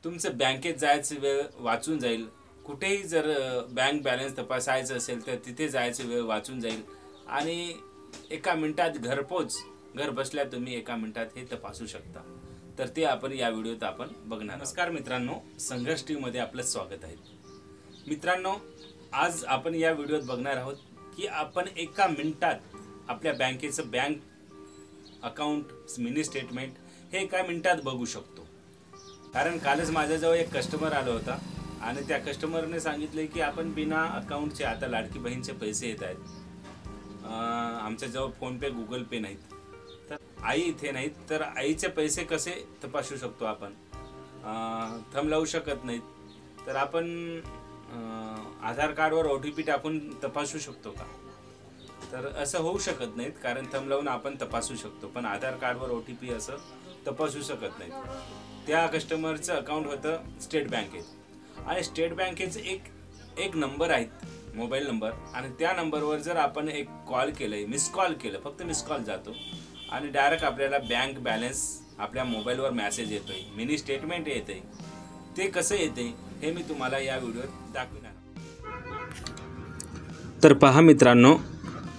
तुमचं बँकेत जायचं वेळ वाचून जाईल। कुठेही जर बँक बॅलन्स तपासायचं असेल तर तिथे जायचं वेळ वाचून जाईल आणि एका मिनिटात घर बसल्या तुम्ही एका मिनिटात हे तपासू शकता। तर ते आपण या व्हिडिओत आपण बघणार। नमस्कार मित्रांनो, संघर्ष टीव्ही मध्ये आपलं स्वागत आहे। मित्रांनो, आज आपण या व्हिडिओत बघणार आहोत की आपण एका मिनिटात आपल्या बँकेचं बँक अकाउंट मिनी स्टेटमेंट हे एका मिनिटात बघू शकतो। कारण कालच माझ्याजवळ एक कस्टमर आला होता आणि त्या कस्टमरने सांगितले की आपण बिना अकाउंटचे, आता लाडकी बहीणचे पैसे येत आहेत, आमच्याजवळ फोन पे गुगल पे नाहीत, तर आई इथे नाहीत, तर आईचे पैसे कसे तपासू शकतो आपण? थंब लावू शकत नाहीत, तर आपण आधार कार्डवर OTP टाकून तपासू शकतो का? तर असं होऊ शकत नाहीत, कारण थंब लावून आपण तपासू शकतो पण आधार कार्डवर OTP असं तपासू शकत नाहीत। त्या कस्टमरचं अकाउंट होतं स्टेट बँकेत आणि स्टेट बँकेचं एक नंबर आहेत, मोबाईल नंबर, आणि त्या नंबरवर जर आपण एक कॉल केलं, मिस कॉल केलं, फक्त मिस कॉल जातो आणि डायरेक्ट आपल्याला बँक बॅलन्स आपल्या मोबाईलवर मेसेज येतोय, मिनी स्टेटमेंट येते। ते कसं येते हे मी तुम्हाला या व्हिडिओत दाखविणार। तर पहा मित्रांनो,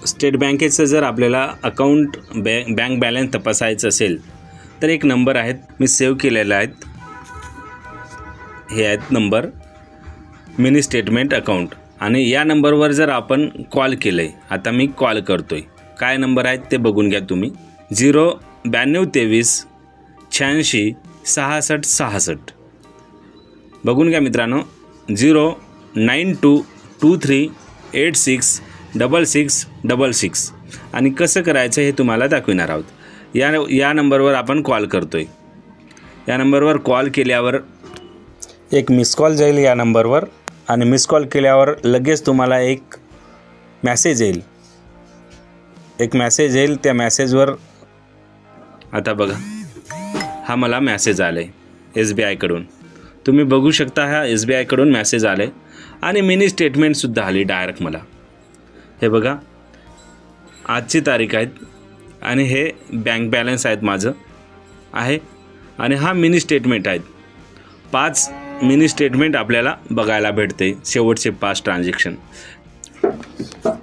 स्टेट बँकेचं जर आपल्याला अकाउंट बँक बॅलन्स तपासायचं असेल तर एक नंबर आहेत, मी सेव्ह केलेले आहेत, हे आहेत नंबर, मिनी स्टेटमेंट अकाउंट, आणि या नंबरवर जर आपण कॉल केलं, आता मी कॉल करतोय, काय नंबर आहेत ते बघून घ्या तुम्ही, 09223 86 66 66, बघून घ्या मित्रांनो, 09223 86 66 66, आणि कसं करायचं हे तुम्हाला दाखविणार आहोत। या नंबरवर आपण कॉल करतोय, या नंबरवर कॉल केल्यावर एक मिस कॉल जाईल या नंबरवर, आणि मिस कॉल केल्यावर लगेच तुम्हाला एक मेसेज येईल, त्या मेसेजवर आता बघा, हा मला मेसेज आला आहे SBI कडून, तुम्ही बघू शकता, हा SBI कडून मेसेज आला आहे आणि मिनी स्टेटमेंटसुद्धा आली डायरेक्ट मला, हे बघा, आजची तारीख आहे आणि हे बँक बॅलन्स आहेत माझं आहे, आणि हा मिनी स्टेटमेंट आहेत, 5 मिनी स्टेटमेंट आपल्याला बघायला भेटते, शेवटचे 5 ट्रान्झॅक्शन।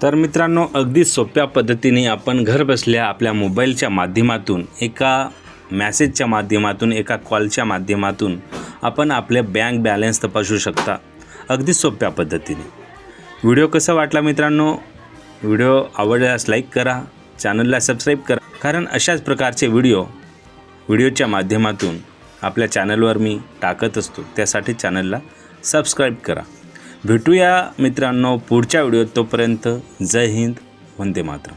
तर मित्रांनो, अगदी सोप्या पद्धतीने आपण घर बसल्या आपल्या मोबाईलच्या माध्यमातून, एका मॅसेजच्या माध्यमातून, एका कॉलच्या माध्यमातून आपण आपले बँक बॅलन्स तपासू शकता, अगदी सोप्या पद्धतीने। व्हिडिओ कसा वाटला मित्रांनो? व्हिडिओ आवडल्यास लाईक करा, चॅनलला सबस्क्राईब करा, कारण अशाच प्रकारचे व्हिडिओच्या माध्यमातून आपल्या चॅनलवर मी टाकत असतो, त्यासाठी चॅनलला सबस्क्राईब करा। भेटूया मित्रांनो पुढच्या व्हिडिओत, तोपर्यंत जय हिंद, वंदे मातरम।